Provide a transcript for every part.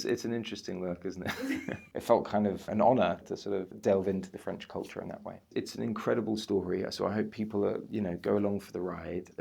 It's an interesting look, isn't it? It felt kind of an honour to sort of delve into the French culture in that way. It's an incredible story, so I hope people are, go along for the ride.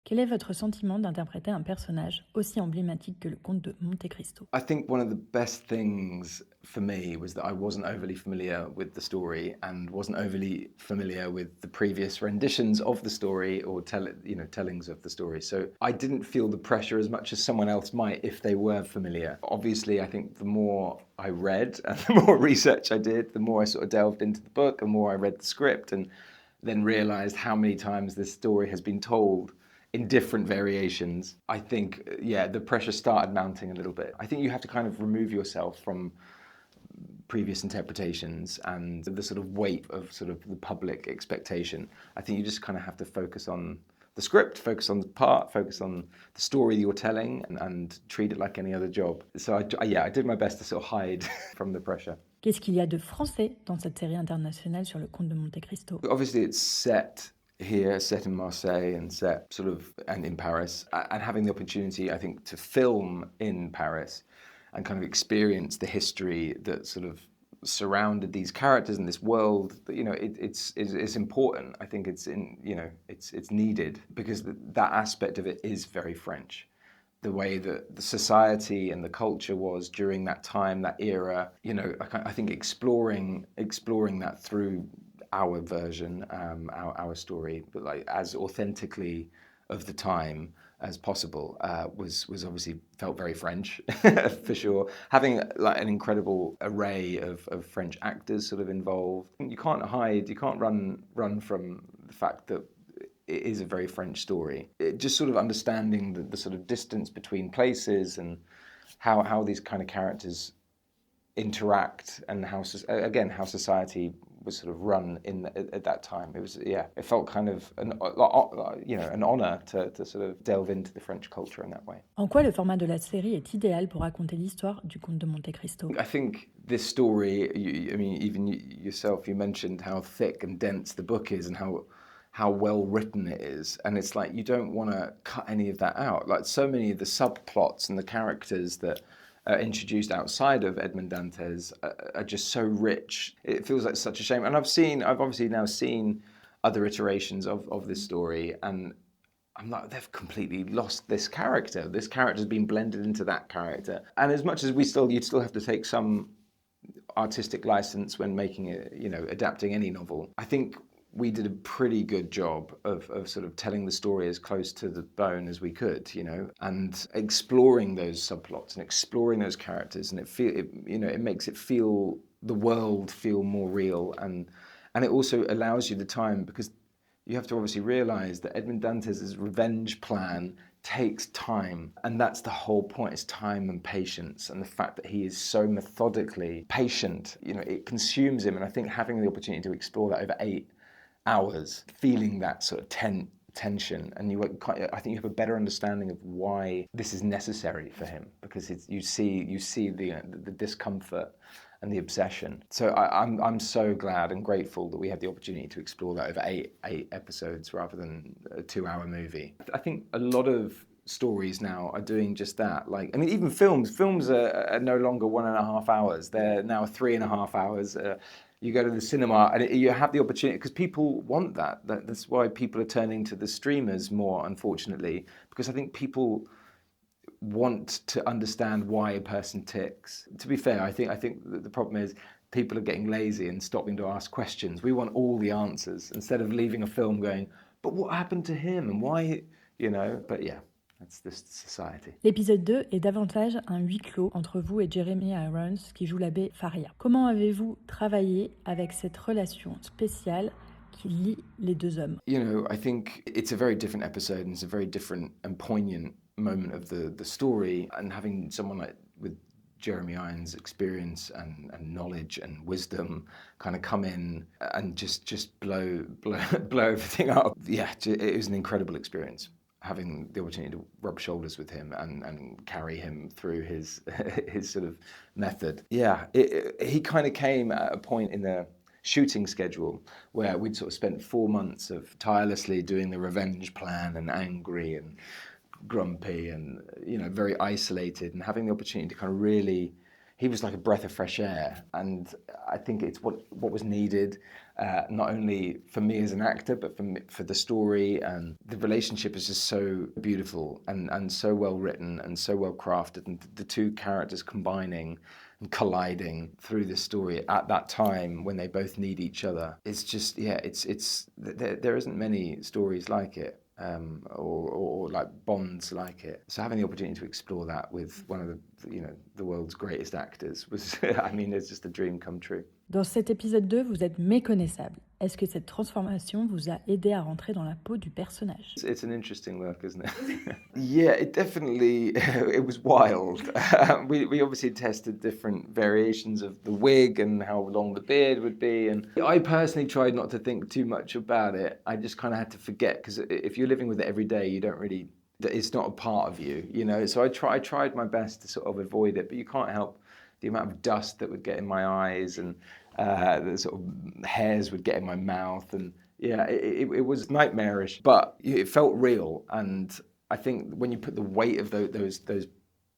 Quel est votre sentiment d'interpréter un personnage aussi emblématique que le comte de Monte-Cristo? I think one of the best things for me was that I wasn't overly familiar with the story and wasn't overly familiar with the previous renditions of the story or tellings of the story. So I didn't feel the pressure as much as someone else might if they were familiar. Obviously, I think the more I read and the more research I did, the more I sort of delved into the book, the more I read the script and then realised how many times this story has been told in different variations. I think, the pressure started mounting a little bit. I think you have to kind of remove yourself from previous interpretations and the sort of weight of sort of the public expectation. I think you just kind of have to focus on the script, focus on the part, focus on the story you're telling and treat it like any other job. So I did my best to sort of hide from the pressure. Qu'est-ce qu'il y a de français dans cette série internationale sur le comte de Monte-Cristo? Obviously it's set here, set in Marseille and set and in Paris, and having the opportunity, I think, to film in Paris and kind of experience the history that sort of surrounded these characters in this world. It's important. I think it's needed because that aspect of it is very French. The way that the society and the culture was during that time, that era. I think exploring that through our version, our story, but like as authentically of the time as possible, was obviously felt very French for sure. Having like an incredible array of French actors sort of involved, you can't hide, you can't run from the fact that it is a very French story. Just sort of understanding the sort of distance between places and how these kind of characters interact and how society was sort of run at that time. It felt kind of an honour to sort of delve into the French culture in that way. En quoi le format de la série est idéal pour raconter l'histoire du comte de Monte-Cristo? I think this story, even yourself, you mentioned how thick and dense the book is and how well written it is, and it's like you don't want to cut any of that out. Like so many of the subplots and the characters that introduced outside of Edmond Dantès are just so rich. It feels like such a shame. And I've obviously now seen other iterations of this story, and I'm like, they've completely lost this character. This character's been blended into that character. And as much as you'd still have to take some artistic license when making it, adapting any novel, I think we did a pretty good job of sort of telling the story as close to the bone as we could, and exploring those subplots and exploring those characters, and it makes the world feel more real, and it also allows you the time, because you have to obviously realise that Edmond Dantès' revenge plan takes time, and that's the whole point, is time and patience, and the fact that he is so methodically patient, it consumes him. And I think having the opportunity to explore that over 8 hours, feeling that sort of tension, and I think you have a better understanding of why this is necessary for him, because you see the discomfort and the obsession. So I'm so glad and grateful that we had the opportunity to explore that over eight episodes rather than a 2-hour movie. I think a lot of stories now are doing just that. Even films are no longer 1.5 hours. They're now 3.5 hours. You go to the cinema and you have the opportunity, because people want that. That's why people are turning to the streamers more, unfortunately, because I think people want to understand why a person ticks. To be fair, I think the problem is people are getting lazy and stopping to ask questions. We want all the answers instead of leaving a film going, but what happened to him and why, but yeah. That's this society. L'épisode 2 est davantage un huis clos entre vous et Jeremy Irons qui joue l'abbé Faria. Comment avez-vous travaillé avec cette relation spéciale qui lie les deux hommes? I think it's a very different episode, and it's a very different and poignant moment of the story, and having someone with Jeremy Irons' experience and knowledge and wisdom kind of come in and just blow everything up. Yeah, it was an incredible experience, having the opportunity to rub shoulders with him and carry him through his sort of method. Yeah, he kind of came at a point in shooting schedule where we'd sort of spent 4 months of tirelessly doing the revenge plan and angry and grumpy and, you know, very isolated, and having the opportunity to kind of really, he was like a breath of fresh air. And I think it's what was needed, not only for me as an actor, but for the story. And the relationship is just so beautiful and so well written and so well crafted. And the two characters combining and colliding through the story at that time when they both need each other. It's just, yeah, there isn't many stories like it. Or like bonds like it. So having the opportunity to explore that with one of the world's greatest actors was, I mean, it's just a dream come true. Dans cet épisode 2, vous êtes méconnaissable. Est-ce que cette transformation vous a aidé à rentrer dans la peau du personnage? It's an interesting look, isn't it? Yeah, it definitely, it was wild. We obviously tested different variations of the wig and how long the beard would be. And I personally tried not to think too much about it. I just kind of had to forget, because if you're living with it every day, you don't really, it's not a part of you, you know? So I tried my best to sort of avoid it, but you can't help the amount of dust that would get in my eyes, and the sort of hairs would get in my mouth, and yeah, it was nightmarish, but it felt real. And I think when you put the weight of those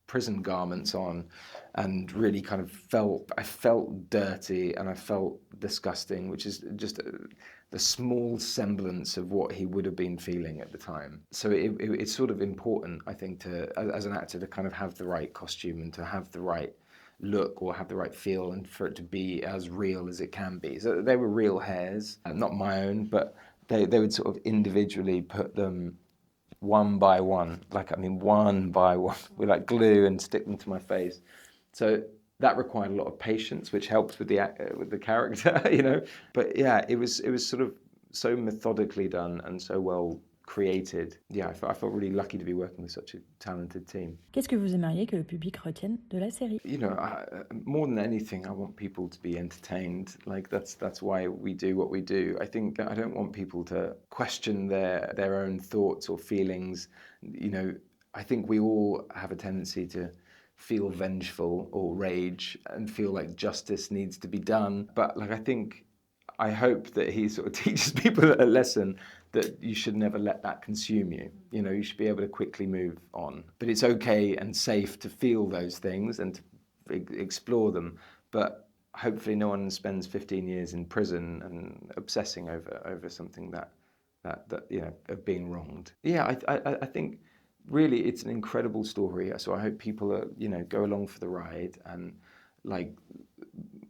prison garments on, and really kind of I felt dirty and I felt disgusting, which is just the small semblance of what he would have been feeling at the time. So it's sort of important, I think, to as an actor to kind of have the right costume and to have the right look or have the right feel, and for it to be as real as it can be. So they were real hairs, not my own, but they would sort of individually put them one by one, one by one, with like glue, and stick them to my face. So that required a lot of patience, which helped with the character, you know. But yeah, it was sort of so methodically done and so well created. Yeah, I felt really lucky to be working with such a talented team. Qu'est-ce que vous aimeriez que le public retienne de la série? You know, more than anything, I want people to be entertained. Like that's why we do what we do. I think I don't want people to question their own thoughts or feelings. You know, I think we all have a tendency to feel vengeful or rage and feel like justice needs to be done. But like, I hope that he sort of teaches people a lesson that you should never let that consume you. You know, you should be able to quickly move on. But it's okay and safe to feel those things and to explore them. But hopefully no one spends 15 years in prison and obsessing over something that you know, of being wronged. Yeah, I think really it's an incredible story. So I hope people are, you know, go along for the ride, and like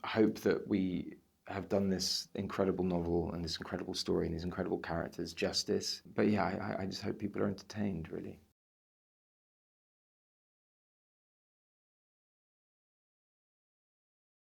hope that we have done this incredible novel and this incredible story and these incredible characters justice. But yeah, I just hope people are entertained, really.